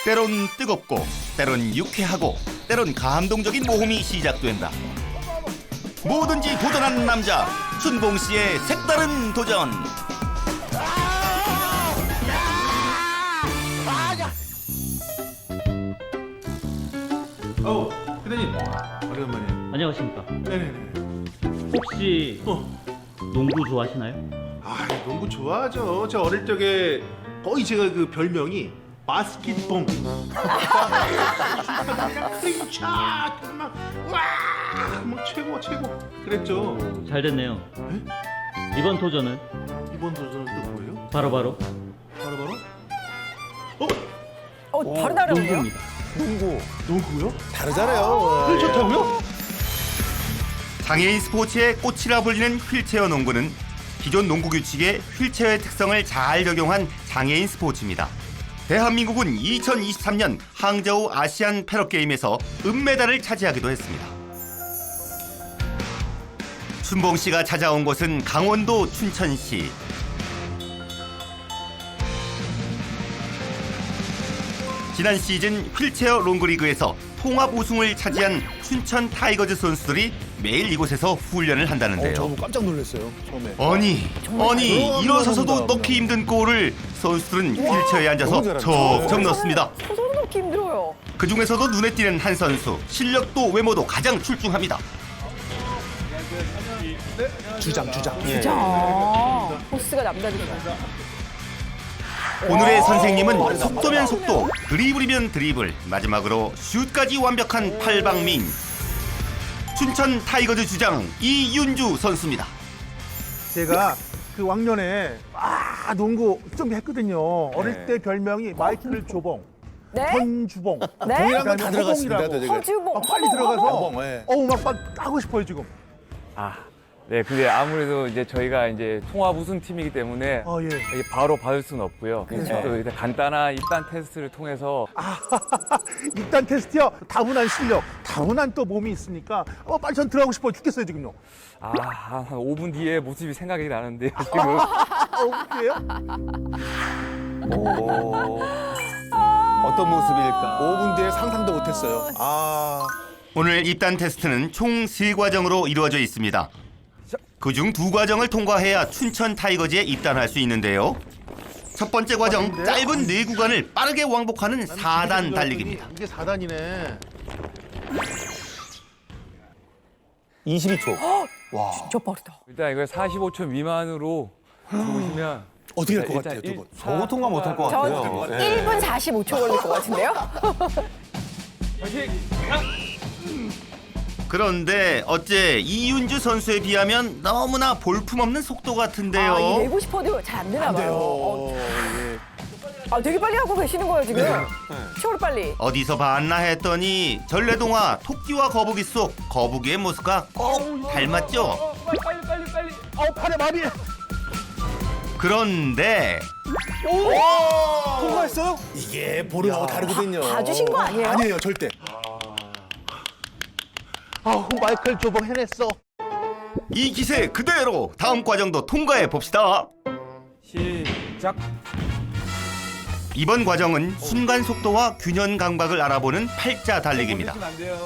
때론 뜨겁고 때론 유쾌하고 때론 감동적인 모험이 시작된다. 뭐든지 도전하는 남자 춘봉 씨의 색다른 도전. 대장님 오래간만이에요. 안녕하십니까. 네네네. 혹시 농구 좋아하시나요? 아, 농구 좋아하죠. 저 어릴 적에 거의 제가 그 별명이 바스켓봉. 그리고 차, 막 최고. 그랬죠. 잘 됐네요. 이번 도전은 이번 도전은 또 뭐예요? 바로 바로? 바로 나오네요. 농구입니다. 농구요? 다르잖아요. 좋다고요? 장애인 스포츠의 꽃이라 불리는 휠체어 농구는 기존 농구 규칙에 휠체어의 특성을 잘 적용한 장애인 스포츠입니다. 대한민국은 2023년 항저우 아시안 패러게임에서 은메달을 차지하기도 했습니다. 춘봉 씨가 찾아온 곳은 강원도 춘천시. 지난 시즌 휠체어 롱그리그에서 통합 우승을 차지한 춘천 타이거즈 선수들이 매일 이곳에서 훈련을 한다는데요. 저 깜짝 놀랐어요. 처음에. 아니 일어서서도 넣기 힘든 골을 선수들은 휠체어에 앉아서 척척 넣습니다. 서서도 넣기 힘들어요. 그 중에서도 눈에 띄는 한 선수, 실력도 외모도 가장 출중합니다. 주장. 자, 보스가 남다르다. 오늘의 선생님은 속도면 속도, 드리블이면 드리블, 마지막으로 슛까지 완벽한 팔방민. 춘천 타이거즈 주장 이윤주 선수입니다. 제가 그 왕년에 농구 좀 했거든요. 어릴 때 별명이 마이클 조봉, 네? 현주봉. 네? 동일한 건 다 들어갔습니다. 허주봉. 빨리 들어가서 허봉, 예. 막 하고 싶어요 지금. 네, 근데 아무래도 이제 저희가 이제 통합 우승팀이기 때문에 이게 바로 받을 수는 없고요. 그래서 또 일단 간단한 입단 테스트를 통해서 입단 테스트요. 다분한 실력, 다분한 또 몸이 있으니까 빨리 전 들어가고 싶어 죽겠어요 지금요. 한 5분 뒤에 모습이 생각이 나는데 지금 어때요? 어떤 모습일까? 5분 뒤에 상상도 못했어요. 오늘 입단 테스트는 총 3과정으로 이루어져 있습니다. 그중 2과정을 통과해야 춘천 타이거즈에 입단할 수 있는데요. 첫 번째 과정, 짧은 4구간을 빠르게 왕복하는 4단 달리기입니다. 이게 4단이네. 22초. 와. 진짜 빠르다. 일단 이걸 45초 미만으로 보시면 어떻게 할 것 같아요, 두 분? 저거 통과 못할 것 저 같아요. 1분 45초 걸릴 것 같은데요? 그런데 어째 이윤주 선수에 비하면 너무나 볼품없는 속도 같은데요. 아, 이 내고 싶어도 잘 안 되나 봐요. 아, 되게 빨리 하고 계시는 거예요, 지금. 최고로 빨리. 어디서 봤나 했더니 전래동화 토끼와 거북이 속 거북이의 모습과 꼭 닮았죠. 빨리. 팔에 마비. 그런데 통과했어요? 이게 볼은 다르거든요. 봐주신 거 아니에요? 아니에요, 절대. 마이클 조봉 해냈어. 이 기세 그대로 다음 과정도 통과해 봅시다. 시작. 이번 과정은 순간 속도와 균형 감각을 알아보는 팔자 달리기입니다. 안 돼요.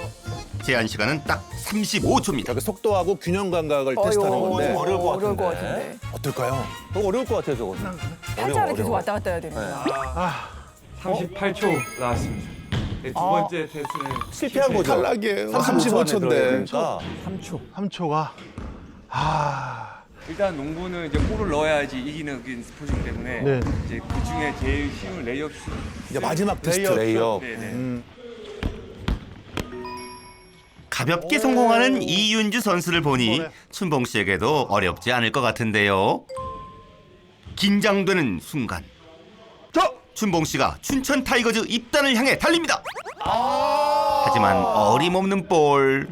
제한 시간은 딱 35초입니다. 저기 속도하고 균형 감각을 테스트하는 건데 어려울 것 어려울 것 같은데. 같은데. 어떨까요? 너무 어려울 것 같아요, 저거. 팔자를 계속 왔다 갔다 해야 됩니다. 38초 나왔습니다. 네, 두 번째 테스트는 실패한 거죠? 탈락이에요. 35초 35초인데. 그러니까 3초. 3초가. 일단 농구는 이제 골을 넣어야지 이기는 그 스포츠이기 때문에 네. 이제 그 중에 제일 쉬운 레이업 슛. 이제 마지막 테스트. 레이업. 네네. 가볍게 성공하는 이윤주 선수를 보니 춘봉 씨에게도 어렵지 않을 것 같은데요. 긴장되는 순간 춘봉 씨가 춘천 타이거즈 입단을 향해 달립니다. 하지만 어림없는 볼.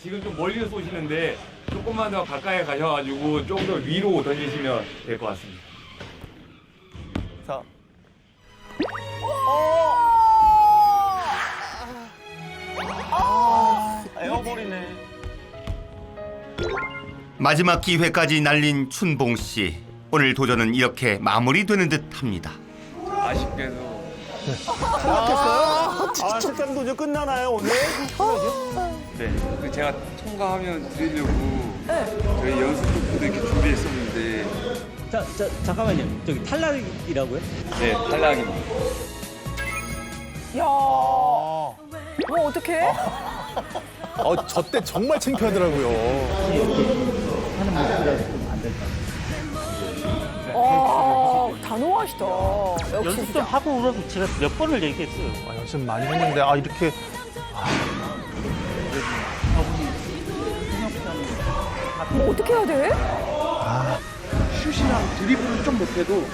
지금 좀 멀리서 쏘시는데 조금만 더 가까이 가셔가지고 좀 더 위로 던지시면 될 것 같습니다. 자. 에어볼이네. 마지막 기회까지 날린 춘봉 씨. 오늘 도전은 이렇게 마무리되는 듯합니다. 아쉽게도 색깔 도저 끝나나요, 오늘? 네. 그 제가 통과하면 드리려고 저희 연습 도구도 이렇게 준비했었는데 잠깐만요. 저기 탈락이라고요? 네 탈락입니다. 야, 뭐 어떡해? 저 때 정말 창피하더라고요. 단호하시다. 역시 연습 좀 진짜. 하고 울어서 제가 몇 번을 얘기했어요. 연습 많이 했는데 이렇게 뭐 어떻게 해야 돼? 슛이랑 드리블은 좀 못해도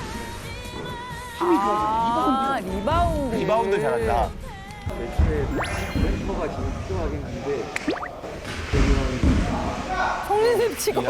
리바운드. 리바운드 잘한다. 멤버가 지금 필요하긴 한데 성민쌤 치고.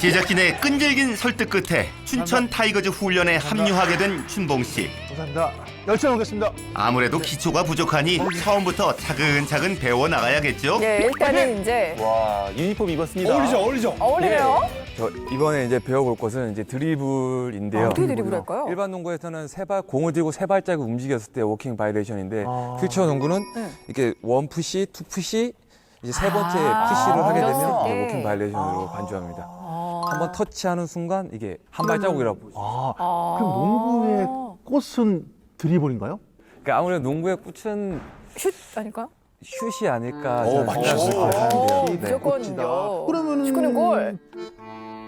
제작진의 끈질긴 설득 끝에 춘천 타이거즈 훈련에 합류하게 된 춘봉 씨. 감사합니다. 열심히 하겠습니다. 아무래도 기초가 부족하니 처음부터 차근차근 배워 나가야겠죠. 네, 일단은 이제 와, 유니폼 입었습니다. 어울리죠. 어울리네요. 저 이번에 이제 배워볼 것은 이제 드리블인데요. 어떻게 드리블 할까요? 일반 농구에서는 공을 들고 세 발짝을 움직였을 때 워킹 바이레이션인데 휠체어 농구는 이렇게 원 푸시, 투 푸시, 이제 세 번째 푸시를 하게 되면 그랬을 때. 이제 워킹 바이레이션으로 반주합니다. 한번 터치하는 순간 이게 한 발자국이라고 보죠. 그럼 농구의 꽃은 드리블인가요? 그러니까 아무래도 농구의 꽃은 슛 아닐까? 슛이 아닐까 맞추시네. 생각하는데요. 네. 무조건요. 그러면은 축구는 골.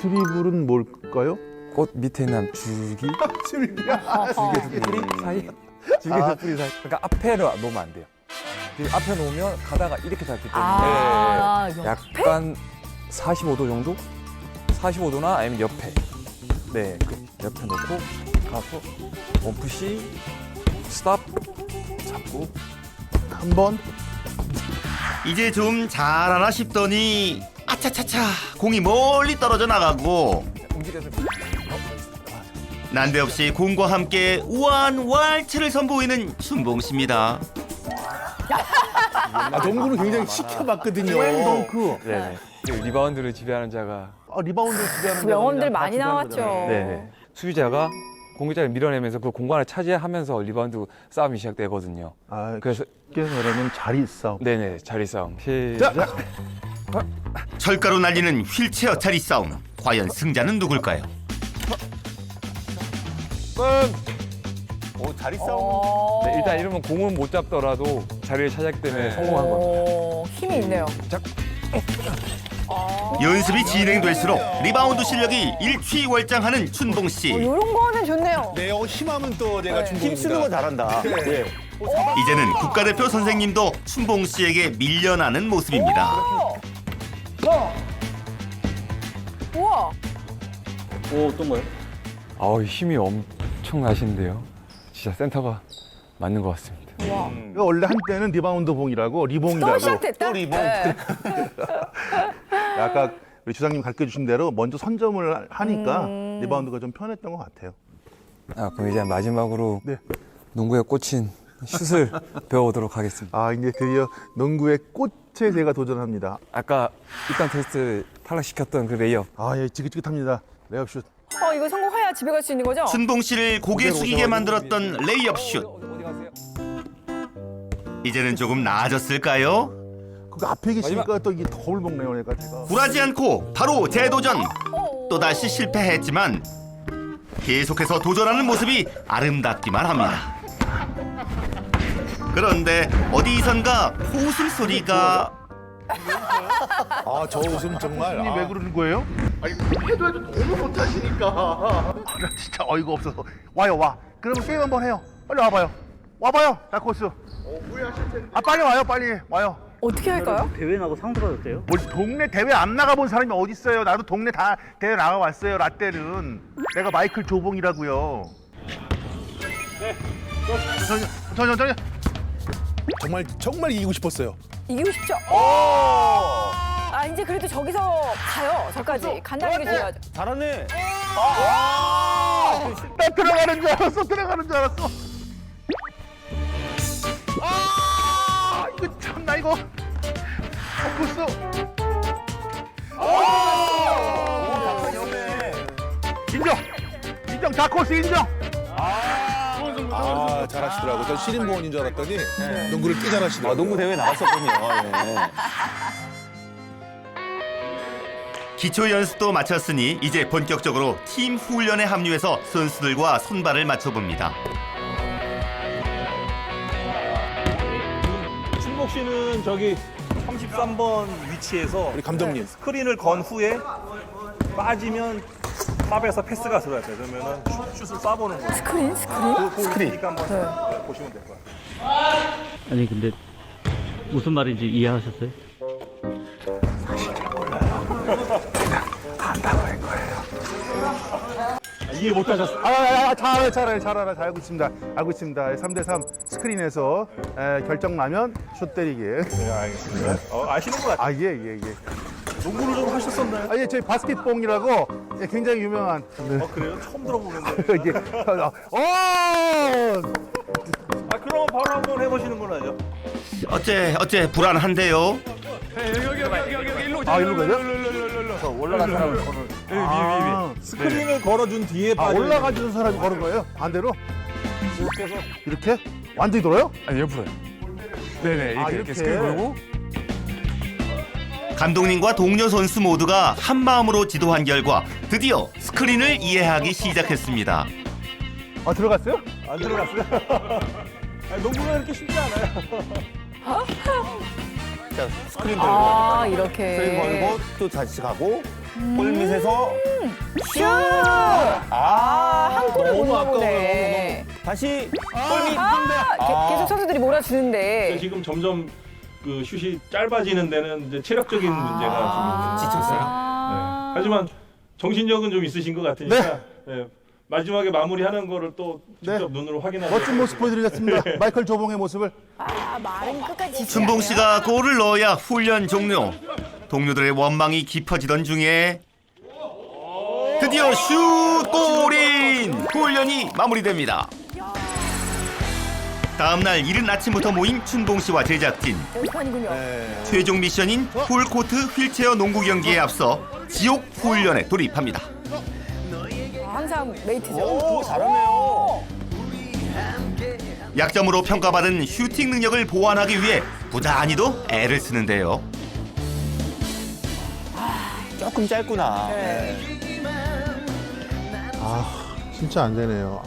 드리블은 뭘까요? 꽃 밑에 있는 줄기, 줄기야. 줄기 뿌리 사이, 줄기에서 뿌리 사이. 그러니까 앞에를 놓으면 안 돼요. 앞에 놓으면 가다가 이렇게 닿기 때문에 옆에? 약간 45도 정도? 45도나 아니면 옆에. 네, 그 옆에 놓고 가서 원푸시, 스탑 잡고 한 번. 이제 좀 잘하나 싶더니 아차차차 공이 멀리 떨어져 나가고 움직여서 난데없이 공과 함께 우아한 왈츠를 선보이는 춘봉 씨입니다. 농구는 굉장히 시켜봤거든요. 덩크. 네네. 그 리바운드를 지배하는 자가 리바운드 지배하는 명언들 많이 나왔죠. 네네. 수비자가 공격자를 밀어내면서 그 공간을 차지하면서 리바운드 싸움이 시작되거든요. 그래서 쉽게 말하면 자리 싸움. 네네 자리 싸움. 시작. 철가루 날리는 휠체어 자리 싸움. 과연 승자는 누굴까요? 자리 싸움. 네, 일단 이러면 공은 못 잡더라도 자리를 찾았기 때문에 성공한 겁니다. 힘이 있네요. 연습이 진행될수록 리바운드 실력이 일취월장하는 춘봉 씨. 이런 거는 좋네요. 네, 힘하면 또 내가 춘봉입니다. 힘 쓰는 거 잘한다. 네. 이제는 국가대표 선생님도 춘봉 씨에게 밀려나는 모습입니다. 우와. 오, 어떤 거요? 힘이 엄청 나신데요. 진짜 센터가 맞는 것 같습니다. 이거 원래 한때는 리바운드 봉이라고 리봉이라고. 또 시작됐다. 또 리봉. 네. 아까 우리 주장님 가르쳐 주신 대로 먼저 선점을 하니까 리바운드가 좀 편했던 것 같아요. 그럼 이제 마지막으로 네. 농구에 꽂힌 슛을 배워보도록 하겠습니다. 이제 드디어 농구의 꽃에 제가 도전합니다. 아까 입단 테스트 탈락시켰던 그 레이업. 예, 지긋지긋합니다. 레이업 슛. 이거 성공해야 집에 갈 수 있는 거죠? 춘봉 씨를 고개 숙이게 만들었던 레이업 슛. 이제는 조금 나아졌을까요? 그 앞에 계시니까 또 이게 겁을 먹네요, 그러니까 제가. 굴하지 않고 바로 재도전. 또다시 실패했지만 계속해서 도전하는 모습이 아름답기만 합니다. 그런데 어디선가 호술 소리가. 저 웃음 정말. 선생님 왜 그러는 거예요? 해도 너무 못하시니까. 나 진짜 어이가 없어서. 와. 그러면 게임 한번 해요. 빨리 와봐요. 다코스. 후회하실 텐데. 빨리 와요, 빨리 와요. 어떻게 할까요? 대회 나고 상 들어줬대요? 뭘 동네 대회 안 나가본 사람이 어디 있어요? 나도 동네 다 대회 나가봤어요. 라떼는. 내가 마이클 조봉이라고요. 네. 천천히. 정말 이기고 싶었어요. 이기고 싶죠? 이제 그래도 저기서 가요. 저까지. 간단하게 지어야죠. 잘하네. 나 들어가는 줄 알았어. 이거 참나 이거. 코스. 인정. 다코스 인정. 잘하시더라고요. 전 시린보원인 줄 알았더니 농구를 꽤 잘하시더라고요. 농구 대회 나왔었군요. 예. 기초 연습도 마쳤으니 이제 본격적으로 팀 훈련에 합류해서 선수들과 손발을 맞춰봅니다. 춘복 씨는 저기 33번 위치에서 우리 감독님. 스크린을 건 후에 빠지면 탑에서 패스가 들어야 돼. 그러면은 슛을 쏴보는 거예요. 스크린? 스크린. 한번 보시면 될 거예요. 아니, 근데 무슨 말인지 이해하셨어요? 이해 못하셨어. 잘 알고 있습니다. 3대3 스크린에서 결정 나면 슛 때리기. 네, 알겠습니다. 아시는 것 같아요. 예. 농구를 좀 하셨었나요? 저희 바스켓봉이라고 굉장히 유명한. 그래요? 처음 들어보는데. 그럼 바로 한번 해보시는 걸로 하죠. 어째 불안한데요. 여기 일로 가죠? 올라간 사람을 거는. 위. 스크린을 걸어준 뒤에 올라가주는 사람이 거는 거예요? 반대로? 이렇게? 완전히 돌아요? 아니 옆으로요. 네네 이렇게 스크린 걸고. 감독님과 동료 선수 모두가 한 마음으로 지도한 결과 드디어 스크린을 이해하기 시작했습니다. 들어갔어요? 안 들어갔어요? 농구가 이렇게 쉽지 않아요. 자, 스크린 걸고. 이렇게. 스크린 걸고 또 다시 가고 골밑에서 슛! 한 골을 못 너무 넣어보네. 다시 골밑. 계속 선수들이 몰아주는데. 지금 점점 그 슛이 짧아지는 데는 이제 체력적인 문제가 좀 지쳤어요? 네. 하지만 정신력은 좀 있으신 것 같으니까 네. 마지막에 마무리하는 거를 또 직접 눈으로 확인하고 멋진 모습 보여드리겠습니다. 마이클 조봉의 모습을. 말은 끝까지. 춘봉 씨가 골을 넣어야 훈련 종료. 동료들의 원망이 깊어지던 중에 드디어 슛 골인! 훈련이 마무리됩니다. 다음날 이른 아침부터 모인 춘봉 씨와 제작진. 연습판이군요. 최종 미션인 풀코트 휠체어 농구 경기에 앞서 지옥 훈련에 돌입합니다. 항상 메이트죠. 잘하네요. 약점으로 평가받은 슈팅 능력을 보완하기 위해 부단히도 애를 쓰는데요. 조금 짧구나. 진짜 안 되네요.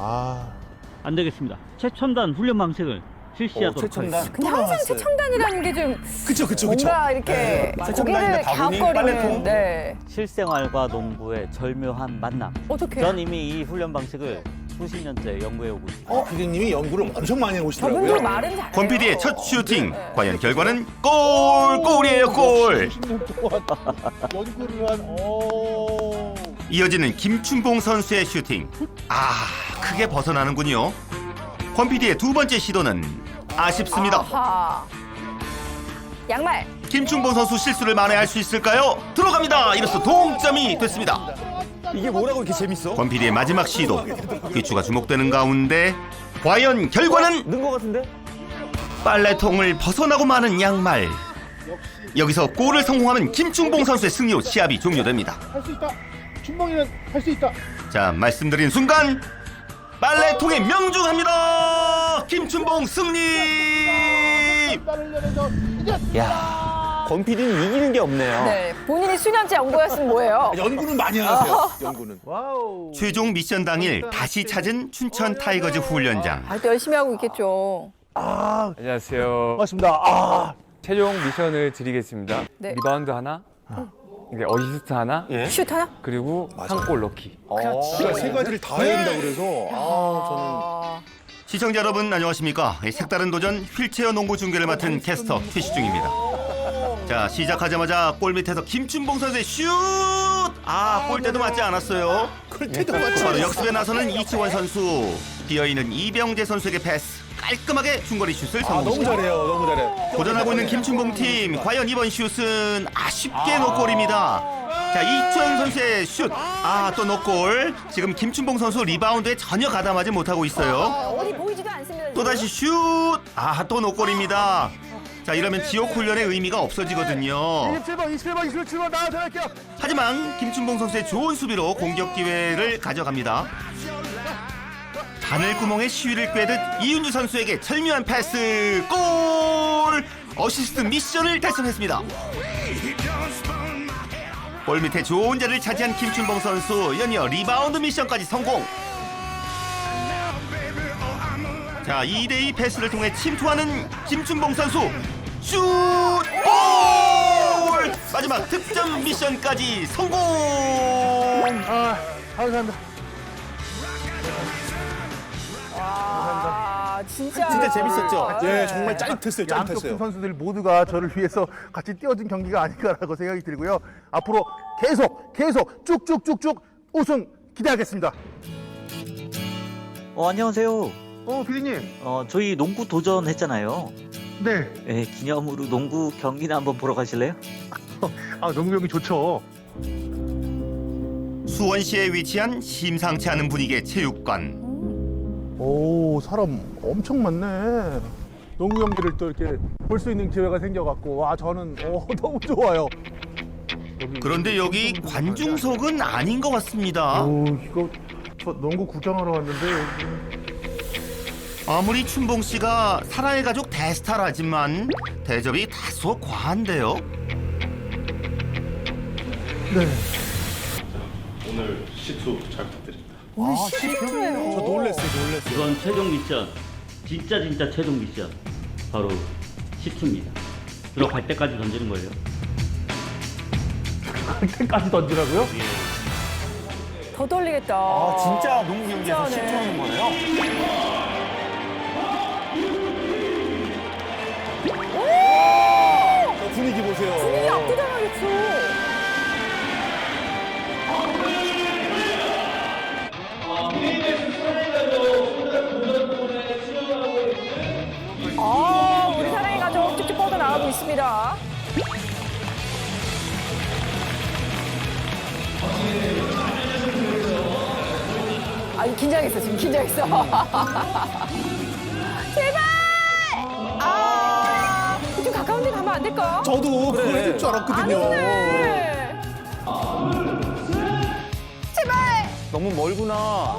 안 되겠습니다. 최첨단 훈련 방식을 실시하도록 하겠습니다. 근데 항상 최첨단이라는 게 좀 그쵸. 뭔가 이렇게 고개를 갸웃거리는. 네. 실생활과 농구의 절묘한 만남. 어떻게? 전 이미 이 훈련 방식을 수십 년째 연구해 오고 있습니다. PD님이 연구를 엄청 많이 저분도 해오시더라고요. 말은 잘해요. 권 PD의 첫 슈팅. 과연 결과는 골이에요, 골. 연구를 한 이어지는 김춘봉 선수의 슈팅. 크게 벗어나는군요. 권 PD의 두 번째 시도는 아쉽습니다. 아하. 양말. 김춘봉 선수 실수를 만회할 수 있을까요? 들어갑니다. 이로써 동점이 됐습니다. 이게 뭐라고 이렇게 재밌어? 권 PD의 마지막 시도. 귀추가 주목되는 가운데 과연 결과는 는 것 같은데? 빨래통을 벗어나고 마는 양말. 여기서 골을 성공하면 김춘봉 선수의 승리로 시합이 종료됩니다. 할 수 있다. 춘봉이는 할 수 있다. 자, 말씀드린 순간 빨래통에 명중합니다. 김춘봉 승리. 야, 권 PD는 이기는 게 없네요. 네. 본인이 수년째 연구했으면 뭐예요? 연구는 많이 하세요. 연구는. 최종 미션 당일 다시 찾은 춘천 타이거즈 훈련장. 또 열심히 하고 있겠죠. 안녕하세요. 반갑습니다. 최종 미션을 드리겠습니다. 네. 리바운드 하나, 이게 어시스트 하나, 슛 하나? 그리고 한 골 넣기. 그러니까 세 가지를 다 해야 된다고 그래서 시청자 여러분 안녕하십니까? 색다른 도전 휠체어 농구 중계를 맡은 캐스터 최시중입니다. 자, 시작하자마자 골 밑에서 김춘봉 선수의 슛! 골대도 맞지 않았어요. 골대도 맞지 바로 않았어요. 역습에 나서는 이치원 선수. 비어있는 이병재 선수에게 패스. 깔끔하게 중거리 슛을 너무 성공시킵니다. 잘해요. 너무 잘해. 도전하고 있는 김춘봉 팀. 과연 이번 슛은 아쉽게 노골입니다. 자, 이치원 선수의 슛. 또 노골. 지금 김춘봉 선수 리바운드에 전혀 가담하지 못하고 있어요. 어디 보이지도 않습니다. 또다시 슛! 또 노골입니다. 자, 이러면 지옥 훈련의 의미가 없어지거든요. 27번 나와 전할게요. 하지만 김춘봉 선수의 좋은 수비로 공격 기회를 가져갑니다. 바늘구멍에 시위를 꿰듯 이윤주 선수에게 절묘한 패스. 골! 어시스트 미션을 달성했습니다. 골 밑에 좋은 자리를 차지한 김춘봉 선수, 연이어 리바운드 미션까지 성공. 자, 2대2 패스를 통해 침투하는 김춘봉 선수. 슛! 골! 마지막 득점 미션까지 성공! 감사합니다. 진짜 재밌었죠? 예, 정말 짜릿했어요. 양쪽 짜릿했어요. 팀 선수들 모두가 저를 위해서 같이 뛰어준 경기가 아닌가라고 생각이 들고요. 앞으로 계속 쭉쭉쭉쭉 우승 기대하겠습니다. 안녕하세요. 피디님. 저희 농구 도전했잖아요. 네. 네, 기념으로 농구 경기나 한번 보러 가실래요? 농구 경기 좋죠. 수원시에 위치한 심상치 않은 분위기의 체육관. 오, 사람 엄청 많네. 농구 경기를 또 이렇게 볼 수 있는 기회가 생겨갖고 저는 너무 좋아요. 그런데 여기 관중석은 아닌 것 같습니다. 이거 저 농구 구경하러 왔는데 여기. 아무리 춘봉 씨가 사랑의 가족 대스타라지만 대접이 다소 과한데요. 네. 오늘 시투 잘 부탁드립니다. 실수예요. 저 놀랬어요. 이번 최종 미션, 진짜 최종 미션, 바로 시투입니다. 들어갈 때까지 던지는 거예요. 그때까지 던지라고요? 더 돌리겠다. 진짜 농구 경기에서 진짜네. 시투하는 거예요? 분위기 보세요. 분위기 압도당하겠죠. 우리 사랑의 가족 쭉쭉 뻗어나가고 있습니다. 긴장했어, 지금 긴장했어. 제발! 좀 가까운 데 가면 안 될까? 저도 그걸 해줄 줄 알았거든요. 아니네. 제발! 너무 멀구나.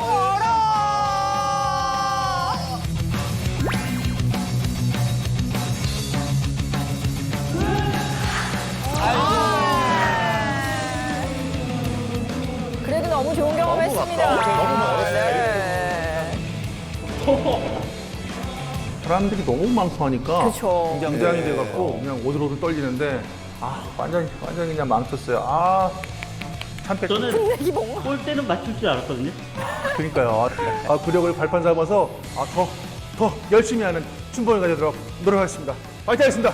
그래도 너무 좋은 경험했습니다. 너무 멀었어요. 네. 사람들이 너무 많고 하니까 그쵸. 긴장이 돼갖고 그냥 오들오들 떨리는데 완전히 그냥 망쳤어요. 참패. 저는 골대는 맞출 줄 알았거든요. 그러니까요. 구력을 발판 잡아서 더 열심히 하는 춘봉이 가져도록 노력하겠습니다. 파이팅 하겠습니다.